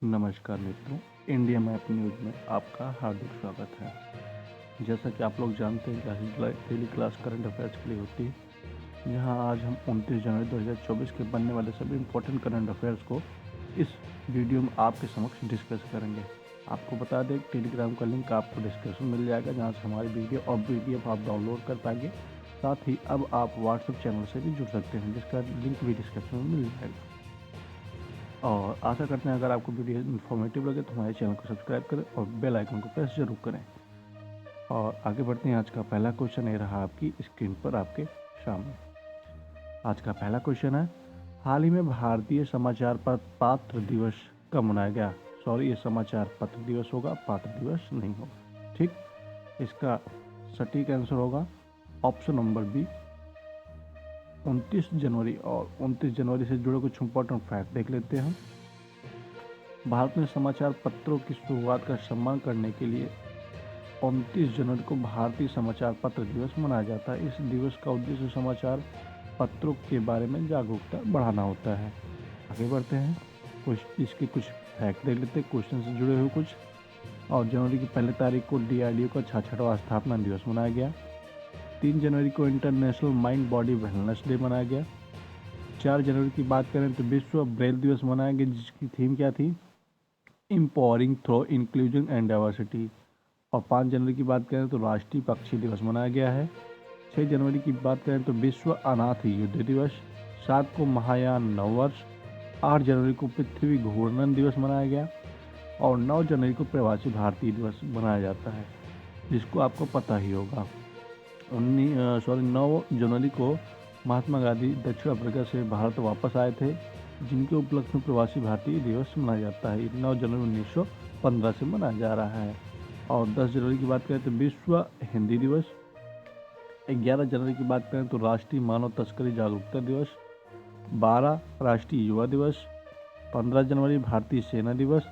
नमस्कार मित्रों, India map news में आपका हार्दिक स्वागत है। जैसा कि आप लोग जानते हैं कि डेली क्लास करंट अफेयर्स के लिए होती है, जहां आज हम 29 जनवरी 2024 के बनने वाले सभी इम्पोर्टेंट करंट अफेयर्स को इस वीडियो में आपके समक्ष डिस्कस करेंगे। आपको बता दें, टेलीग्राम का लिंक आपको डिस्क्रिप्शन में मिल जाएगा, जहाँ से हमारी वीडियो और PDF आप डाउनलोड कर पाएंगे। साथ ही अब आप व्हाट्सएप चैनल से भी जुड़ सकते हैं, जिसका लिंक भी डिस्क्रिप्शन में मिल जाएगा। और आशा करते हैं अगर आपको वीडियो इन्फॉर्मेटिव लगे तो हमारे चैनल को सब्सक्राइब करें और बेल आइकन को प्रेस जरूर करें। और आगे बढ़ते हैं। आज का पहला क्वेश्चन ये रहा आपकी स्क्रीन पर आपके सामने। आज का पहला क्वेश्चन है, हाल ही में भारतीय समाचार पात्र दिवस कब मनाया गया? सॉरी, ये समाचार पत्र दिवस होगा, पात्र दिवस नहीं होगा। ठीक, इसका सटीक आंसर होगा ऑप्शन नंबर बी, 29 जनवरी। और 29 जनवरी से जुड़े कुछ इंपॉर्टेंट फैक्ट देख लेते हैं। भारत में समाचार पत्रों की शुरुआत का सम्मान करने के लिए 29 जनवरी को भारतीय समाचार पत्र दिवस मनाया जाता है। इस दिवस का उद्देश्य समाचार पत्रों के बारे में जागरूकता बढ़ाना होता है। आगे बढ़ते हैं, इसके कुछ फैक्ट देख लेते हैं, क्वेश्चन से जुड़े हुए कुछ। और जनवरी की पहली तारीख को DRDO का 66वां स्थापना दिवस मनाया गया। 3 जनवरी को international mind body wellness day मनाया गया। 4 जनवरी की बात करें तो विश्व ब्रेल दिवस मनाया गया, जिसकी थीम क्या थी? Empowering through inclusion and diversity. और 5 जनवरी की बात करें तो राष्ट्रीय पक्षी दिवस मनाया गया है। 6 जनवरी की बात करें तो विश्व अनाथ युद्ध दिवस। 7 को महायान नववर्ष। 8 जनवरी को पृथ्वी घूर्णन दिवस मनाया गया। और 9 जनवरी को प्रवासी भारतीय दिवस मनाया जाता है, जिसको आपको पता ही होगा। 9 जनवरी को महात्मा गांधी दक्षिण अफ्रीका से भारत वापस आए थे, जिनके उपलक्ष्य में प्रवासी भारतीय दिवस मनाया जाता है। 9 जनवरी 1915 से मनाया जा रहा है। और 10 जनवरी की बात करें तो विश्व हिंदी दिवस। 11 जनवरी की बात करें तो राष्ट्रीय मानव तस्करी जागरूकता दिवस। 12 राष्ट्रीय युवा दिवस। 15 जनवरी भारतीय सेना दिवस,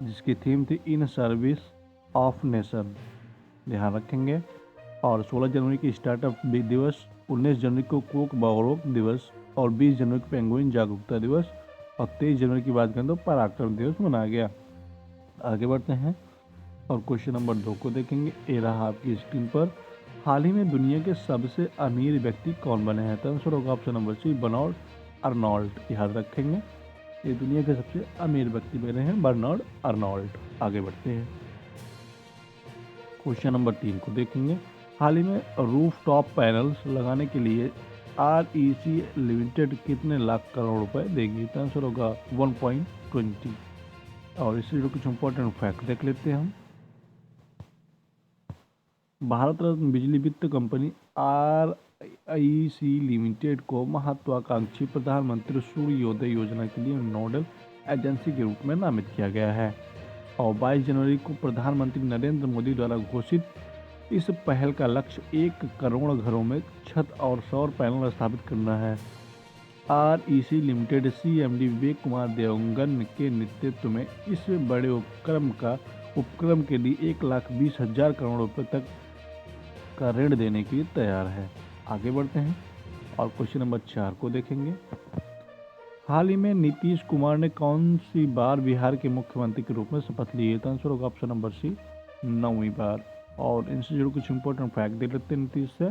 जिसकी थीम थी इन सर्विस ऑफ नेशन, ध्यान रखेंगे। और 16 जनवरी की स्टार्टअप दिवस। 19 जनवरी को कोकबोरोक दिवस। और 20 जनवरी को पेंगुइन जागरूकता दिवस। और 23 जनवरी की बात करें तो पराक्रम दिवस मनाया गया। आगे बढ़ते हैं और क्वेश्चन नंबर 2 को देखेंगे। ये रहा आपकी स्क्रीन पर, हाल ही में दुनिया के सबसे अमीर व्यक्ति कौन बने हैं? तो आंसर होगा option number C, Bernard Arnold. याद रखेंगे, ये दुनिया के सबसे अमीर व्यक्ति बने हैं बर्नार्ड अर्नोल्ड। आगे बढ़ते हैं, क्वेश्चन नंबर 3 को देखेंगे। हाल ही में रूफटॉप पैनल्स लगाने के लिए REC लिमिटेड कितने लाख करोड़ रुपए देगी? तो आंसर होगा 1.20। और इससे जो कुछ इंपॉर्टेंट फैक्ट देख लेते हैं हम। भारत रत्न बिजली वित्त कंपनी REC लिमिटेड को महत्वाकांक्षी प्रधानमंत्री सूर्योदय योजना के लिए नोडल एजेंसी के रूप में नामित किया गया है। और 22 जनवरी को प्रधानमंत्री नरेंद्र मोदी द्वारा घोषित इस पहल का लक्ष्य 1 करोड़ घरों में छत और सौर पैनल स्थापित करना है। REC limited CMD Vivek Kumar Devgan के नेतृत्व में इस बड़े उपक्रम के लिए 1,20,000 करोड़ रुपए तक का ऋण देने के लिए तैयार है। आगे बढ़ते हैं और क्वेश्चन नंबर 4 को देखेंगे। हाल ही में नीतीश कुमार ने कौन सी बार बिहार के मुख्यमंत्री के रूप में शपथ ली है? तो आंसर होगा ऑप्शन नंबर सी, 9वीं बार। और इनसे जुड़े कुछ इंपॉर्टेंट फैक्ट देख लेते हैं नीतीश से।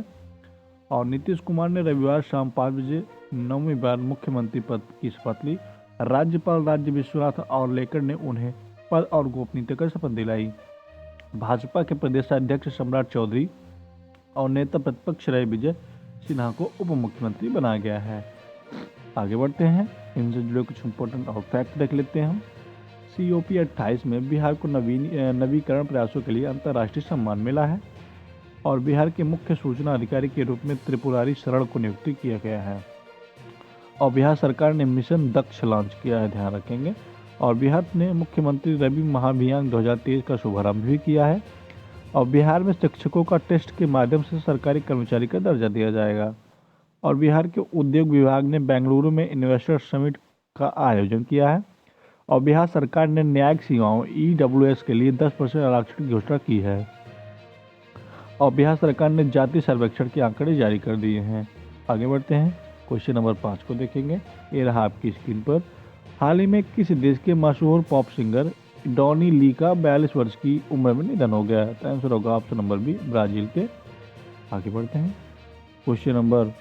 और नीतीश कुमार ने रविवार शाम 5 बजे 9वीं बार मुख्यमंत्री पद की शपथ ली। राज्यपाल राज्य विश्वनाथ और लेकर ने उन्हें पद और गोपनीयता का शपथ दिलाई। भाजपा के प्रदेशाध्यक्ष सम्राट चौधरी और नेता प्रतिपक्ष रहे विजय सिन्हा को उप मुख्यमंत्री बनाया गया है। आगे बढ़ते हैं, इनसे जुड़े कुछ इंपॉर्टेंट और फैक्ट देख लेते हैं हम। COP 28 में बिहार को नवीकरण प्रयासों के लिए अंतर्राष्ट्रीय सम्मान मिला है। और बिहार के मुख्य सूचना अधिकारी के रूप में त्रिपुरारी शरण को नियुक्ति किया गया है। और बिहार सरकार ने मिशन दक्ष लॉन्च किया है, ध्यान रखेंगे। और बिहार ने मुख्यमंत्री रवि महाभियान 2023 का शुभारंभ भी किया है। और बिहार में शिक्षकों का टेस्ट के माध्यम से सरकारी कर्मचारी का दर्जा दिया जाएगा। और बिहार के उद्योग विभाग ने बेंगलुरु में इन्वेस्टर समिट का आयोजन किया है। और बिहार सरकार ने न्यायिक सेवाओं EWS के लिए 10% आरक्षण की घोषणा की है। और बिहार सरकार ने जाति सर्वेक्षण के आंकड़े जारी कर दिए हैं। आगे बढ़ते हैं, क्वेश्चन नंबर 5 को देखेंगे। ये रहा आपकी स्क्रीन पर, हाल ही में किस देश के मशहूर पॉप सिंगर डॉनी ली का 42 वर्ष की उम्र में निधन हो गया है? तो आंसर होगा ऑप्शन नंबर बी, ब्राजील के। आगे बढ़ते हैं क्वेश्चन नंबर,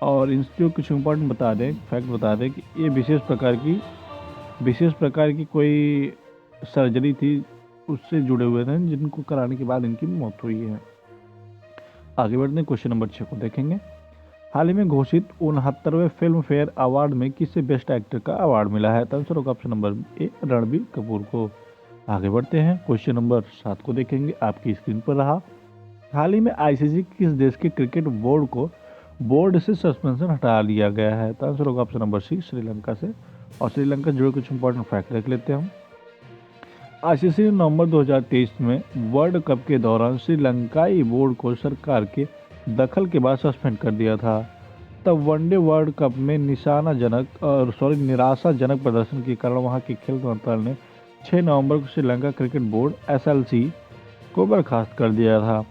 और इसके कुछ इंपॉर्टेंट बता दें, फैक्ट बता दें कि ये विशेष प्रकार की कोई सर्जरी थी, उससे जुड़े हुए थे, जिनको कराने के बाद इनकी मौत हुई है। आगे बढ़ते हैं क्वेश्चन नंबर 6 को देखेंगे। हाल ही में घोषित 69वें फिल्म फेयर अवार्ड में किसे बेस्ट एक्टर का अवार्ड मिला है? तो आंसर होगा ऑप्शन नंबर ए, रणबीर कपूर को। आगे बढ़ते हैं क्वेश्चन नंबर 7 को देखेंगे, आपकी स्क्रीन पर रहा। हाल ही में आईसीसी किस देश के क्रिकेट बोर्ड को बोर्ड से सस्पेंशन हटा लिया गया है? तो आंसर होगा ऑप्शन नंबर सी, श्रीलंका से। और श्रीलंका से जुड़े कुछ इंपॉर्टेंट फैक्ट देख लेते हैं हम। आईसीसी ने नवंबर 2023 में वर्ल्ड कप के दौरान श्रीलंकाई बोर्ड को सरकार के दखल के बाद सस्पेंड कर दिया था। तब वनडे वर्ल्ड कप में निराशाजनक प्रदर्शन के कारण वहां के खेल मंत्रालय ने 6 नवंबर को श्रीलंका क्रिकेट बोर्ड एसएलसी को बर्खास्त कर दिया था।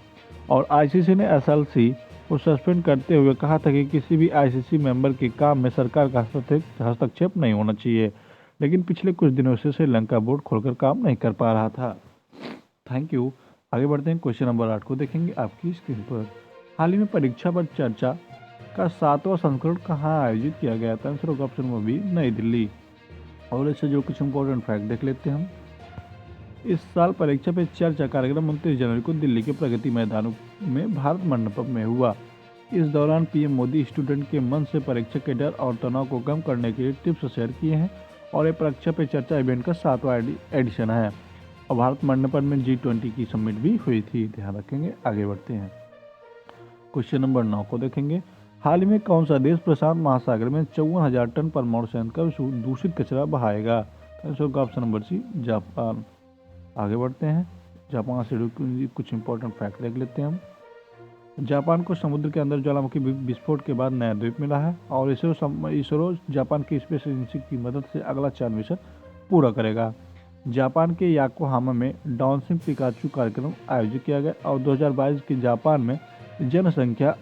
और आईसीसी ने एसएलसी को सस्पेंड करते हुए कहा था कि किसी भी आईसीसी मेंबर के काम में सरकार का हस्तक्षेप नहीं होना चाहिए। लेकिन पिछले कुछ दिनों से श्रीलंका बोर्ड खोलकर काम नहीं कर पा रहा था। Thank you. आगे बढ़ते हैं क्वेश्चन नंबर 8 को देखेंगे, आपकी स्क्रीन पर। हाल ही में परीक्षा पर चर्चा का 7वां संस्करण कहाँ आयोजित किया गया था? आंसर होगा ऑप्शन नंबर बी, नई दिल्ली। और इससे जो कुछ इंपॉर्टेंट फैक्ट देख लेते हैं हम। इस साल परीक्षा पे चर्चा कार्यक्रम 29 जनवरी को दिल्ली के प्रगति मैदान में भारत मंडपम में हुआ। इस दौरान पीएम मोदी स्टूडेंट के मन से परीक्षा के डर और तनाव को कम करने के लिए टिप्स शेयर किए हैं। और ये परीक्षा पे चर्चा इवेंट का 7वां एडिशन है। और भारत मंडपम में G20 की समिट भी हुई थी, ध्यान रखेंगे। आगे बढ़ते हैं क्वेश्चन नंबर 9 को देखेंगे। हाल ही में कौन सा देश प्रशांत महासागर में 54,000 टन परमाणु संयंत्र का दूषित कचरा बहाएगा? आंसर होगा ऑप्शन नंबर सी, जापान। आगे बढ़ते हैं, जापान से कुछ इंपॉर्टेंट फैक्ट देख लेते हैं हम। जापान को समुद्र के अंदर ज्वालामुखी विस्फोट के बाद नया द्वीप मिला है। और इसरो जापान की स्पेस एजेंसी की मदद से अगला चांद मिशन पूरा करेगा। जापान के याकोहामा में डांसिंग पिकाचू कार्यक्रम आयोजित किया गया। और 2022 के जापान में जनसंख्या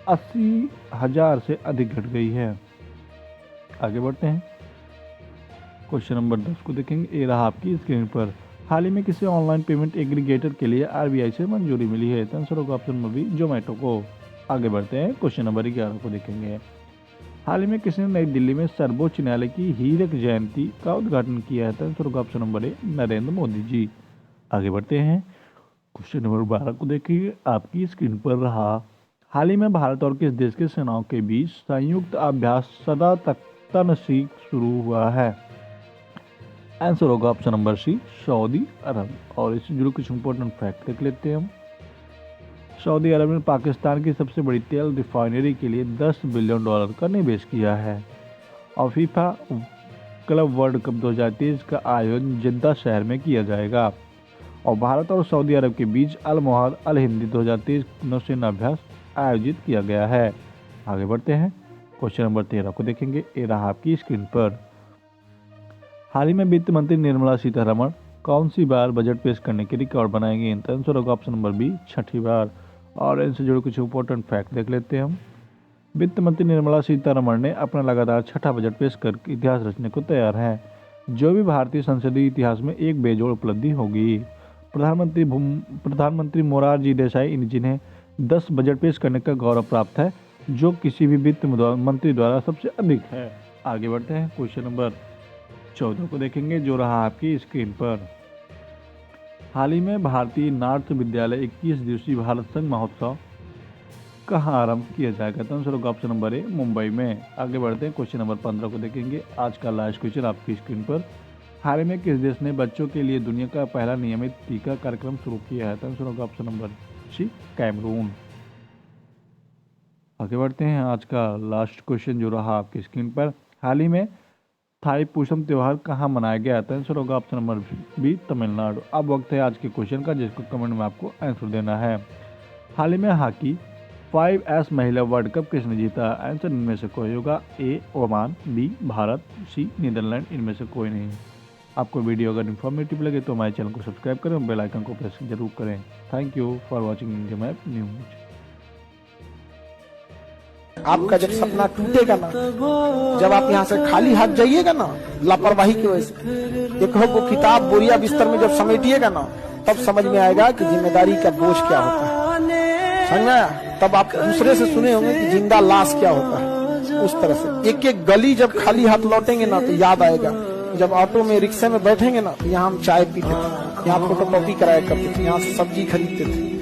80,000 से अधिक घट गई है। आगे बढ़ते हैं क्वेश्चन नंबर 10 को देखेंगे, ये रहा आपकी स्क्रीन पर। हाल ही में किसी ऑनलाइन पेमेंट एग्रीगेटर के लिए आरबीआई से मंजूरी मिली है? आंसर होगा ऑप्शन नंबर बी, जोमेटो को। आगे बढ़ते हैं क्वेश्चन नंबर 11 को देखेंगे। हाल ही में किसने नई दिल्ली में सर्वोच्च न्यायालय की हीरक जयंती का उद्घाटन किया है? आंसर होगा option number A, Narendra Modi ji. आगे बढ़ते हैं क्वेश्चन नंबर 12 को देखिए, आपकी स्क्रीन पर रहा। हाल ही में भारत और किस देश के सेनाओं के बीच संयुक्त अभ्यास सदा तक तनसीक शुरू हुआ है? आंसर होगा ऑप्शन नंबर सी, सऊदी अरब। और इससे जुड़े कुछ इंपॉर्टेंट फैक्ट देख लेते हैं हम। सऊदी अरब ने पाकिस्तान की सबसे बड़ी तेल रिफाइनरी के लिए $10 बिलियन का निवेश किया है। और फीफा क्लब वर्ल्ड कप 2023 का आयोजन जिद्दा शहर में किया जाएगा। और भारत और सऊदी अरब के बीच अल मोहर अल हिंदी 2023 नौसेना अभ्यास आयोजित किया गया है। आगे बढ़ते हैं क्वेश्चन नंबर 13 को देखेंगे, ये रहा आपकी स्क्रीन पर। हाल ही में वित्त मंत्री निर्मला सीतारमण कौन सी बार बजट पेश करने के रिकॉर्ड बनाएंगे? आंसर होगा ऑप्शन नंबर बी, 6ठी बार। और इनसे जुड़े कुछ इंपॉर्टेंट फैक्ट देख लेते हैं हम। वित्त मंत्री निर्मला सीतारमण ने अपना लगातार 6ठा बजट पेश कर इतिहास रचने को तैयार है, जो भी भारतीय संसदीय इतिहास में एक बेजोड़ उपलब्धि होगी। प्रधानमंत्री मोरारजी देसाई जिन्हें 10 बजट पेश करने का गौरव प्राप्त है, जो किसी भी वित्त मंत्री द्वारा सबसे अधिक है। आगे बढ़ते हैं क्वेश्चन नंबर 14 को देखेंगे, जो रहा आपकी स्क्रीन पर। हाल ही में भारतीय नाट्य विद्यालय 21 दिवसीय भारत संघ महोत्सव कहाँ आरंभ किया जाएगा? तो आंसर होगा ऑप्शन नंबर ए, मुंबई में। आगे बढ़ते हैं क्वेश्चन नंबर 15 को देखेंगे, आज का लास्ट क्वेश्चन आपकी स्क्रीन पर। हाल ही में किस देश ने बच्चों के लिए दुनिया का पहला नियमित टीका कार्यक्रम शुरू किया है? तो आंसर होगा ऑप्शन नंबर सी, कैमरून। आगे बढ़ते हैं, आज का लास्ट क्वेश्चन जो रहा आपकी स्क्रीन पर। हाल ही में थाई पूसम त्यौहार कहाँ मनाया गया? तो आंसर होगा ऑप्शन नंबर बी, तमिलनाडु। अब वक्त है आज के क्वेश्चन का, जिसको कमेंट में आपको आंसर देना है। हाल ही में हॉकी 5S महिला वर्ल्ड कप किसने जीता? आंसर इनमें से कोई होगा, ए ओमान, बी भारत, सी नीदरलैंड, इनमें से कोई नहीं। आपको वीडियो अगर इन्फॉर्मेटिव लगे तो हमारे चैनल को सब्सक्राइब करें और बेल आइकन को प्रेस जरूर करें। Thank you for watching India map news. आपका जब सपना टूटेगा ना, जब आप यहाँ से खाली हाथ जाइएगा ना, लापरवाही की वजह से, एक वो किताब बोरिया बिस्तर में जब समेटिएगा ना, तब समझ में आएगा कि जिम्मेदारी का बोझ क्या होता है। समझ में आया? तब आप दूसरे से सुने होंगे कि जिंदा लाश क्या होता है। उस तरह से एक एक गली जब खाली हाथ लौटेंगे ना, तो याद आएगा जब ऑटो में रिक्शे में बैठेंगे ना, तो यहाँ हम चाय पीते थे, यहाँ फोटोकॉपी कराया करते थे, यहाँ से सब्जी खरीदते थे।